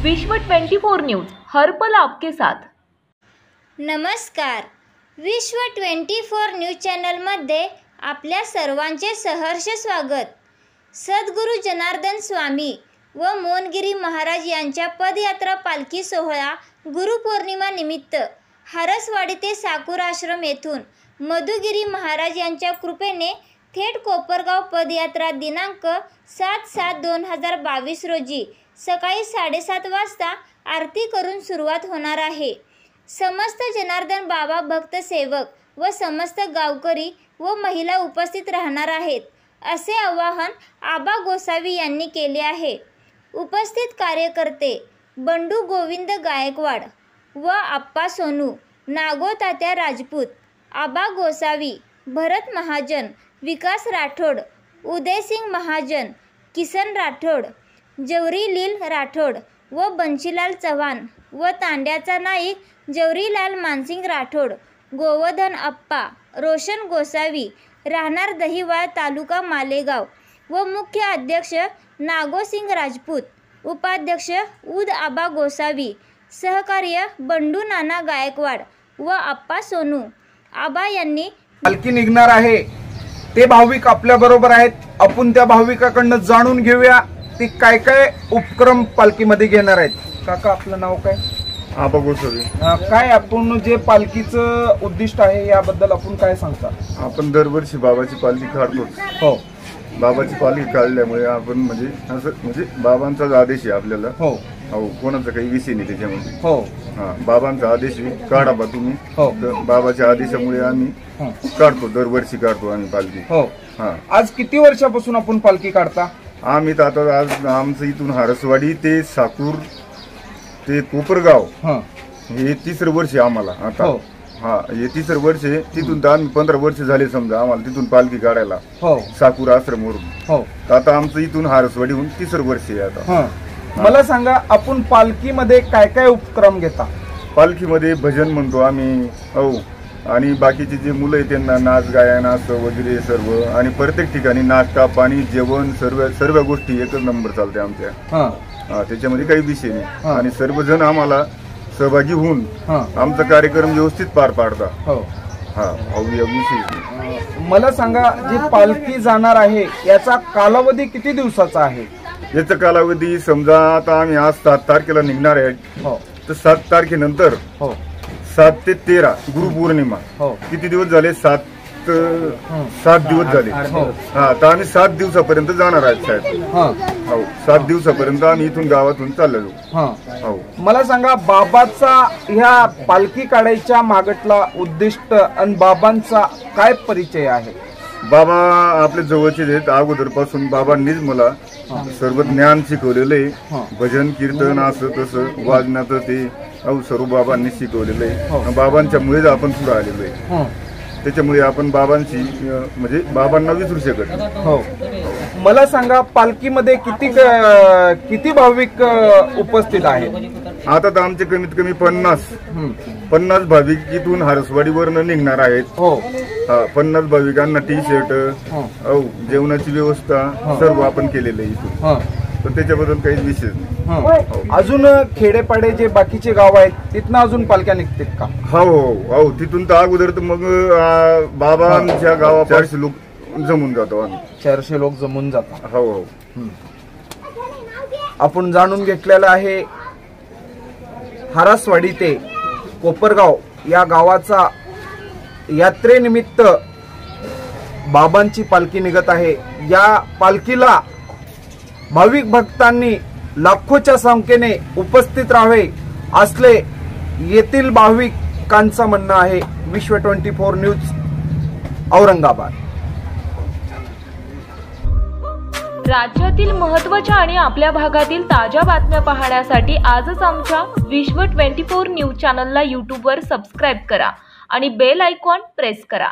विश्व 24 न्यूज हर पल आपके साथ। नमस्कार, विश्व 24 न्यूज चॅनलमध्ये आपल्या सर्वांचे सहर्ष स्वागत। सद्गुरू जनार्दन स्वामी व मोहनगिरी महाराज यांच्या पदयात्रा पालखी सोहळा गुरुपौर्णिमा निमित्त हारसवाडी ते साकूर आश्रम येथून मधुगिरी महाराज यांच्या कृपेने थेट कोपरगाव पदयात्रा दिनांक 7/7/2022 रोजी सकाळी 7:30 वाजता आरती करून सुरुवात होणार आहे। समस्त जनार्दन बाबा भक्त सेवक व समस्त गावकरी व महिला उपस्थित राहणार आहेत, असे आवाहन आबा गोसावी यांनी केले आहे। उपस्थित कार्यकर्ते बंडू गोविंद गायकवाड व आप्पा सोनू, नागो तात्या राजपूत, आबा गोसावी, भरत महाजन, विकास राठोड, उदयसिंग महाजन, किसन राठोड, जवरीलील राठोड व बंशीलाल चव्हाण व तांड्याचा नाईक जवरीलाल मानसिंग राठोड, गोवर्धन अप्पा, रोशन गोसावी, राहणार दहिवाळ तालुका मालेगाव व मुख्य अध्यक्ष नागोसिंग राजपूत, उपाध्यक्ष उद आबा गोसावी, सहकार्य बंडू नाना गायकवाड व आप्पा सोनू। आबा यांनी पालखी निघणार आहे, ते भाविक आपल्या बरोबर आहेत। आपण त्या भाविकाकडनं जाणून घेऊया ते काय काय उपक्रम पालखीमध्ये घेणार आहेत। काका, आपलं नाव काय? आबा गोसावी। काय आपण जे पालखीचं उद्दिष्ट आहे याबद्दल आपण काय सांगता? आपण दरवर्षी बाबाची पालखी काढतोच। हो, बाबाची पालखी काढल्यामुळे आपण म्हणजे बाबांचाच आदेश आहे आपल्याला। हो हो, कोणाचा काही विषय नाही त्याच्यामध्ये। हो, बाबांचा आदेश आहे, काढा बा तुम्ही। हो, तर बाबाच्या आदेशामुळे आम्ही काढतो, दरवर्षी काढतो आम्ही पालखी। हो, आज किती वर्षापासून आपण पालखी काढता? आम्ही तर आता आज आमचं इथून हारसवाडी ते साकूर ते कोपरगाव हे 3रं वर्ष आम्हाला आता। हे 3रं वर्ष, तिथून तर आम्ही 15 वर्ष झाले समजा आम्हाला तिथून पालखी काढायला। हो, साकूर आश्रमवरून। हो, आता आमचं इथून हारसवाडीहून 3रं वर्ष आहे आता। मला सांगा, आपण पालखीमध्ये काय काय उपक्रम घेता? पालखीमध्ये भजन म्हणतो आम्ही, हो, आणि बाकीचे जे मुलं आहेत त्यांना नाच गायन असं वगैरे सर्व, आणि प्रत्येक ठिकाणी नाश्ता पाणी जेवण सर्व गोष्टी एकच नंबर चालते आमच्या। त्याच्यामध्ये काही विषय नाही, आणि सर्वजण आम्हाला सहभागी होऊन आमचा कार्यक्रम व्यवस्थित पार पाडतात। विषय मला सांगा, जी पालखी जाणार आहे याचा कालावधी किती दिवसाचा आहे? याचा कालावधी समजा आता आम्ही आज 7 तारखेला निघणार आहे, तर 7 तारखेनंतर 7 ते 13 गुरुपौर्णिमा किती दिवस झाले? 7 दिवस झाले। तर आम्ही 7 दिवसापर्यंत जाणार आहेत साहेब। हो, 7 दिवसापर्यंत आम्ही इथून गावातून चाललेलो। हो, मला सांगा, बाबाचा ह्या पालखी काढायच्या मागटला उद्दिष्ट आणि बाबांचा काय परिचय आहे? बाबा आपल्या जवळचे आहेत, अगोदरपासून बाबांनीच मला सर्व ज्ञान शिकवलेलं आहे। भजन कीर्तन असं तसं वाजण्याचं ते सर्व बाबांनी शिकवलेलं आहे। बाबांच्यामुळेच आपण पुढे आलेलो आहे, त्याच्यामुळे आपण बाबांची म्हणजे बाबांना विसरू शकत नाही। हो, मला सांगा, पालखीमध्ये किती भाविक उपस्थित आहेत? आता तर आमचे कमीत कमी 50 भाविक इथून हारसवाडीवरनं निघणार आहेत। हो, 50 भाविकांना टी-शर्ट, जेवणाची व्यवस्था सर्व आपण केलेलं आहे इथून, तर त्याच्याबद्दल काही विशेष नाही। अजून खेडेपाडे जे बाकीचे गाव आहेत तिथनं अजून पालख्या निघतात का? हो, तिथून तर अगोदर तर मग बाबांच्या गावात 400 लोक जमून जातो आम्ही। 400 लोक जमून जातात। हो, आपण जाणून घेतलेलं आहे हारसवाडी ते कोपरगाव या गावाचा यात्रेनिमित्त बाबांची पालखी निघत आहे। या पालखीला भाविक भक्तांनी लाखोच्या संख्येने उपस्थित राहावे असले येथील भाविकांचं म्हणणं आहे। विश्व 24 न्यूज, औरंगाबाद। राज्यातील महत्त्वाच्या आणि आपल्या भागातील ताज्या बातम्या पाहण्यासाठी आजच आमच्या विश्व 24 न्यूज चॅनलला यूट्यूबवर सबस्क्राईब करा आणि बेल आयकॉन प्रेस करा।